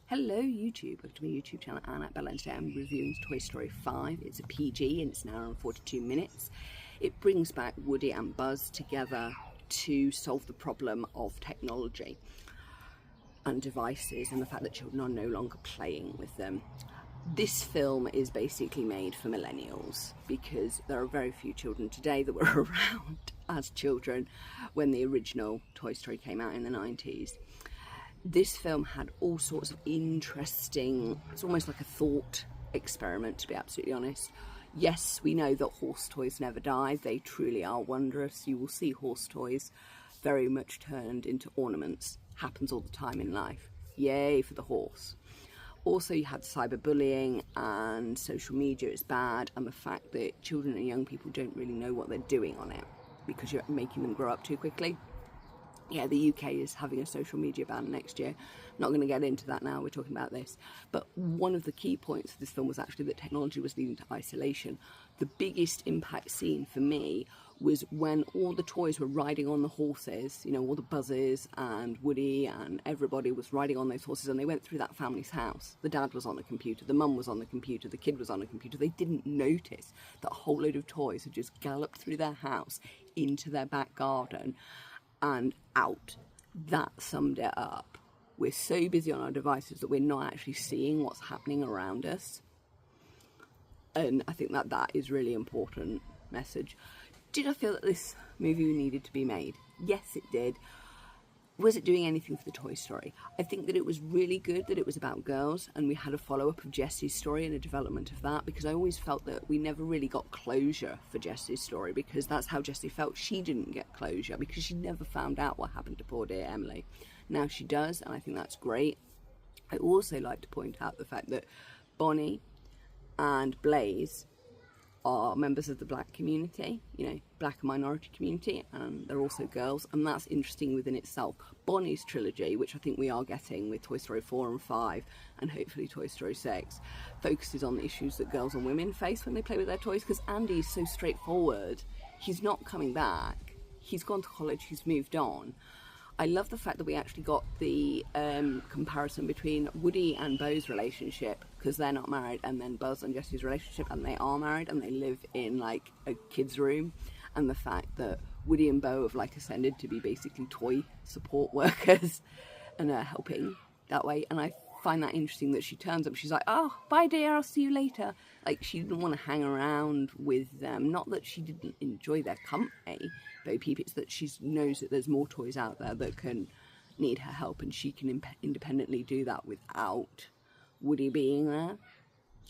Hello YouTube, welcome to my YouTube channel Annabella, and today I'm reviewing Toy Story 5. It's a PG and it's an hour and 42 minutes. It brings back Woody and Buzz together to solve the problem of technology and devices and the fact that children are no longer playing with them. This film is basically made for millennials because there are very few children today that were around as children when the original Toy Story came out in the 90s. This film had all sorts of interesting, it's almost like a thought experiment, to be absolutely honest. Yes, we know that horse toys never die. They truly are wondrous. You will see horse toys very much turned into ornaments. Happens all the time in life. Yay for the horse. Also, you had cyberbullying and social media is bad, and the fact that children and young people don't really know what they're doing on it because you're making them grow up too quickly. Yeah, the UK is having a social media ban next year. Not going to get into that now, we're talking about this. But one of the key points of this film was actually that technology was leading to isolation. The biggest impact scene for me was when all the toys were riding on the horses, you know, all the Buzzes and Woody and everybody was riding on those horses, and they went through that family's house. The dad was on the computer, the mum was on the computer, the kid was on the computer. They didn't notice that a whole load of toys had just galloped through their house into their back garden and out. That summed it up. We're so busy on our devices that we're not actually seeing what's happening around us, and I think that that is really important message. Did I feel that this movie needed to be made? Yes, it did. Was it doing anything for the Toy Story? I think that it was really good that it was about girls and we had a follow-up of Jessie's story and a development of that, because I always felt that we never really got closure for Jessie's story, because that's how Jessie felt. She didn't get closure because she never found out what happened to poor dear Emily. Now she does, and I think that's great. I also like to point out the fact that Bonnie and Blaze are members of the black community, you know, black and minority community, and they're also girls, and that's interesting within itself. Bonnie's trilogy, which I think we are getting with Toy Story 4 and 5, and hopefully Toy Story 6, focuses on the issues that girls and women face when they play with their toys, because Andy's so straightforward. He's not coming back. He's gone to college, he's moved on. I love the fact that we actually got the comparison between Woody and Bo's relationship, because they're not married, and then Buzz and Jessie's relationship, and they are married and they live in like a kid's room, and the fact that Woody and Bo have like ascended to be basically toy support workers and are helping that way. And I find that interesting that she turns up, she's like, oh, bye dear, I'll see you later. Like, she didn't want to hang around with them. Not that she didn't enjoy their company, Bo Peep, it's that she knows that there's more toys out there that can need her help, and she can independently do that without Woody being there,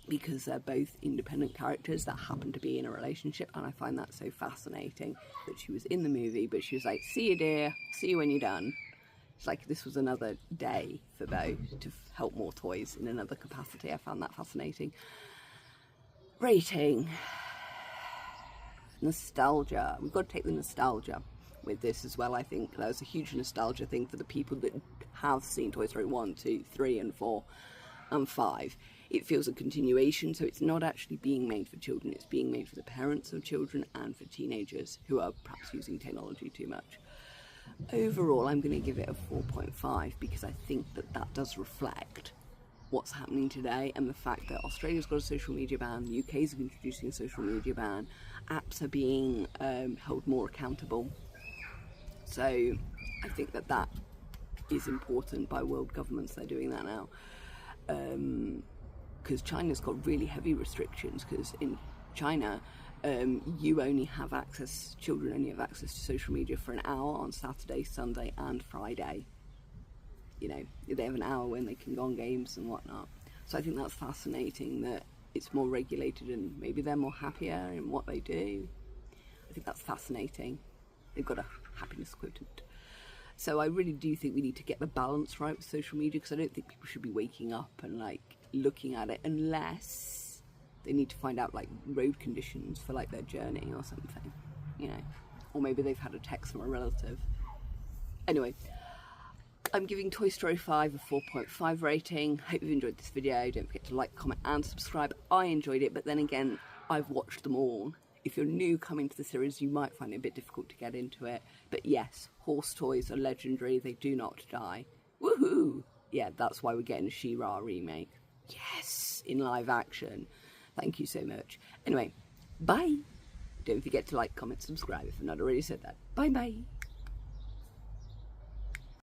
because they're both independent characters that happen to be in a relationship. And I find that so fascinating that she was in the movie, but she was like, see you dear, see you when you're done. It's like this was another day for Bo to help more toys in another capacity. I found that fascinating. Rating. Nostalgia. We've got to take the nostalgia with this as well. I think there's a huge nostalgia thing for the people that have seen Toy Story 1, 2, 3 and 4 and 5. It feels a continuation, so it's not actually being made for children, it's being made for the parents of children and for teenagers who are perhaps using technology too much. Overall, I'm going to give it a 4.5 because I think that that does reflect what's happening today, and the fact that Australia's got a social media ban, the UK is introducing a social media ban, apps are being held more accountable. So I think that that is important by world governments. They're doing that now, because China's got really heavy restrictions, because in China you only have access, children only have access to social media for an hour on Saturday, Sunday and Friday. You know, they have an hour when they can go on games and whatnot. So I think that's fascinating that it's more regulated and maybe they're more happier in what they do. I think that's fascinating. They've got a happiness quotient. So I really do think we need to get the balance right with social media, because I don't think people should be waking up and like looking at it unless they need to find out like road conditions for like their journey or something, you know, or maybe they've had a text from a relative. Anyway, I'm giving Toy Story 5 a 4.5 rating. Hope you've enjoyed this video. Don't forget to like, comment and subscribe. I enjoyed it, but then again, I've watched them all. If you're new coming to the series, you might find it a bit difficult to get into it. But yes, horse toys are legendary. They do not die. Woohoo! yeah, that's why we're getting a She-Ra remake. Yes, in live action. Thank you so much. Anyway, bye. Don't forget to like, comment, subscribe if I've not already said that. Bye bye.